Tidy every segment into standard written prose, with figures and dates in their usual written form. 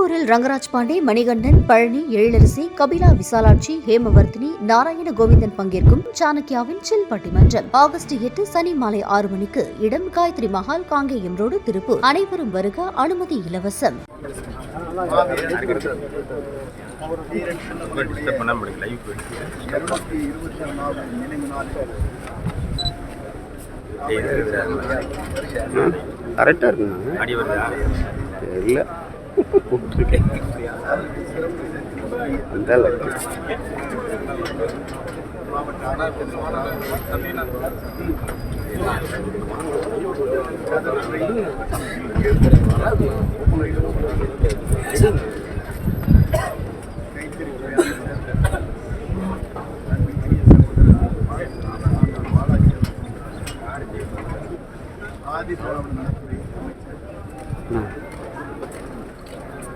திருப்பூரில் ரங்கராஜ் பாண்டே, மணிகண்டன், பழனி, எழிலரசி, கபிலா விசாலாட்சி, ஹேமவர்த்தினி, நாராயண கோவிந்தன் பங்கேற்கும் சாணக்கியாவின் சில் பட்டிமன்றம் ஆகஸ்ட் 8 சனி மாலை 6 மணிக்கு. இடம் காயத்ரி மஹால், காங்கேயம் ரோடு, திருப்பூர். அனைவரும் வருக. அனுமதி இலவசம். கரெக்டாக இருக்குங்க. இல்லை அந்த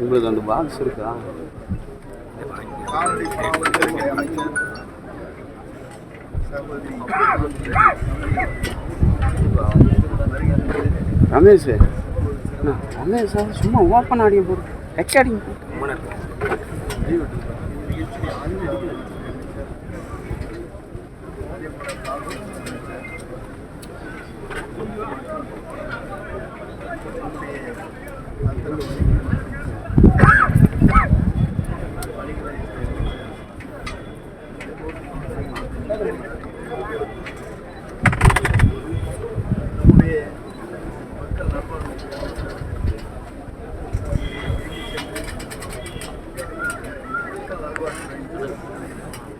உங்களுக்கு அந்த பாக்ஸ் இருக்கா? ரமேஷ் ரமேஷா சும்மா ஓப்பன் ஆடியோ போட்டு ரெக்கார்டிங்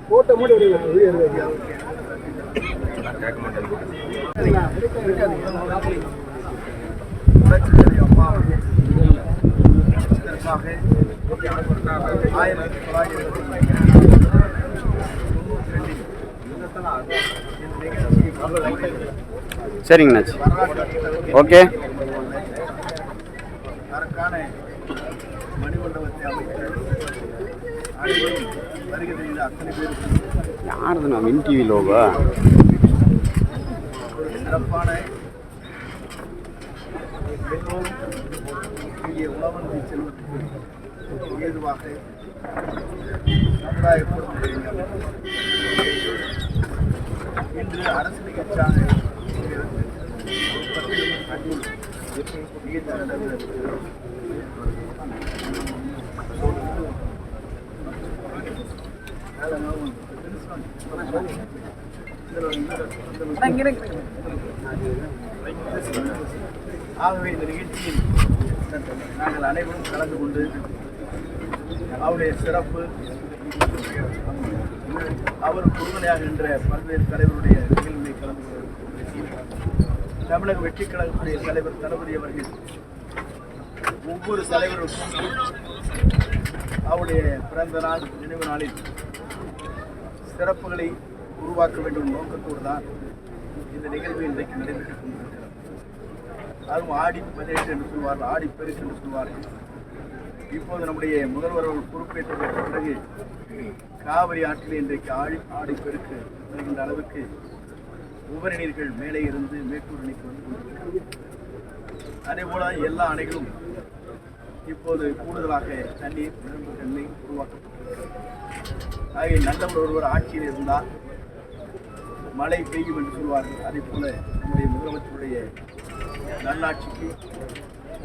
போட்ட மூடி சரிங்கண்ணாச்சி. ஓகே. யாருதுண்ணா வின் டிவி லோகோ? சிறப்பான இங்கே உணவந்தி செல்வதற்கு ஏதுவாக சமுதாய இன்று அரசு நிகழ்ச்சியாக ஆகவே இந்த நிகழ்ச்சியில் நாங்கள் அனைவரும் கலந்து கொண்டு அவருடைய சிறப்பு, அவர் உறுதுணையாகின்ற பல்வேறு தலைவருடைய நிகழ்வுகளை கலந்து கொண்டு தமிழக வெற்றி கழகத்துடைய தலைவர் தளபதி அவர்கள் ஒவ்வொரு தலைவருக்கும் அவருடைய பிறந்த நாள் நினைவு நாளில் சிறப்புகளை உருவாக்க வேண்டும் நோக்கத்தோடு தான் இந்த நிகழ்வு இன்றைக்கு நடைபெற்றுக் கொண்டிருக்கிறது. அதுவும் ஆடி 18 என்று சொல்வார்கள், ஆடிப்பெருக்கு என்று சொல்வார்கள். இப்போது நம்முடைய முதல்வர் பொறுப்பேற்றதற்கு பிறகு காவிரி ஆற்றில் இன்றைக்கு ஆடிப்பெருக்கு வருகின்ற அளவுக்கு உபரி நீர்கள் மேலே இருந்து மேட்டூர் அணைக்கு வந்து கொண்டிருக்கிறது. அதேபோல எல்லா அணைகளும் இப்போது கூடுதலாக தண்ணீர் நிரம்பு தன்மை உருவாக்கப்பட்டிருக்கிறது. ஆகிய நல்லவர் ஒருவர் ஆட்சியில் இருந்தால் மழை பெய்யும் என்று சொல்வார்கள். அதே போல நம்முடைய முதலமைச்சருடைய நல்லாட்சிக்கு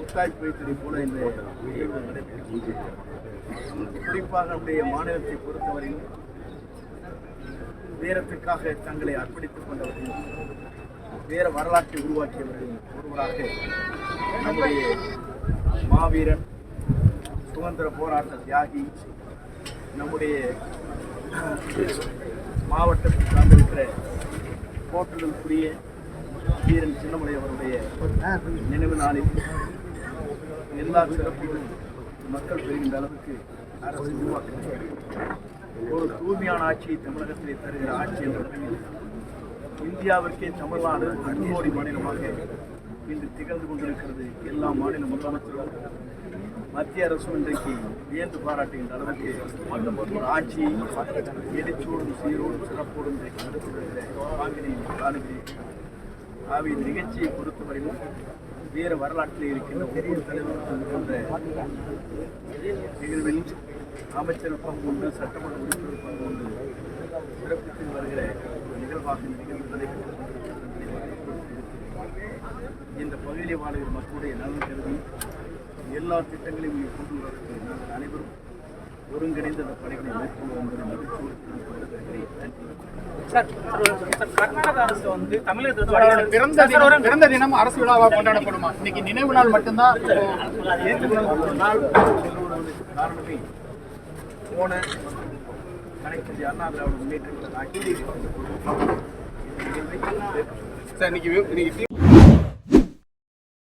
ஒத்தாய்ப்பு வைத்ததை போல இந்த நிகழ்வு நடைபெறுகிறது. குறிப்பாக நம்முடைய மாநிலத்தை பொறுத்தவரையிலும் வீரத்துக்காக தங்களை அர்ப்பணித்துக் கொண்டவர்கள், வீர வரலாற்றை உருவாக்கியவர்கள் ஒருவராக நம்முடைய மாவீரன், சுதந்திர போராட்ட தியாகி, நம்முடைய மாவட்டத்தில் சார்ந்திருக்கிற போற்றுதலுக்குரிய வீரன் சின்னமலை அவருடைய நினைவு நாளில் எல்லா சிறப்புகளும் மக்கள் பெறுகின்ற அளவுக்கு அரசு உருவாக்குகிறது. ஒரு தூய்மையான ஆட்சியை தமிழகத்திலே தருகிற ஆட்சி என்ற வகையில் இந்தியாவிற்கே தமிழ்நாடு முன்னோடி மாநிலமாக இன்று திகழ்ந்து கொண்டிருக்கிறது. எல்லா மாநில முதலமைச்சர்களும் மத்திய அரசும் இன்றைக்கு வியந்து பாராட்டுகின்ற அளவுக்கு ஒரு ஆட்சியை எழுச்சோடும் சீரோடும் சிறப்போடும் இன்றைக்கு நடத்துகின்ற காங்கிரீன் காணுகிறேன். ஆகவே நிகழ்ச்சியை பொறுத்தவரையிலும் வீர வரலாற்றில் இருக்கின்ற ஒவ்வொரு தலைவருக்கும் இருக்கின்ற நிகழ்வில் அமைச்சர் பங்கு உண்டு, சட்டமன்ற உறுப்பினர் பங்கு உண்டு, சிறப்பித்து வருகிற ஒரு நிகழ்வாக இந்த நிகழ்வு நடைபெற்று இந்த பகுதியில் வாழ்கிற மக்களுடைய நலன் கருதி எல்லா திட்டங்களையும் கொண்டு வருவதற்கு நாங்கள் அனைவரும் ஒருங்கிணைந்த அந்த பணிகளை மேற்கொள்வோம் என்பதை மகிழ்ச்சியோடு தெரிவித்துக் சார், கர்நாடக அரசு வந்து தமிழகத்தில் பிறந்த தினம் அரசு விழாவாக கொண்டாடப்படுமா? இன்னைக்கு நினைவு நாள் மட்டும்தான். ஒரு நாள் செல்லுவதற்கு காரணமே போன கலைஞர் அண்ணா திராவிட முன்னேற்ற கழக ஆட்சியில் சார் இன்னைக்கு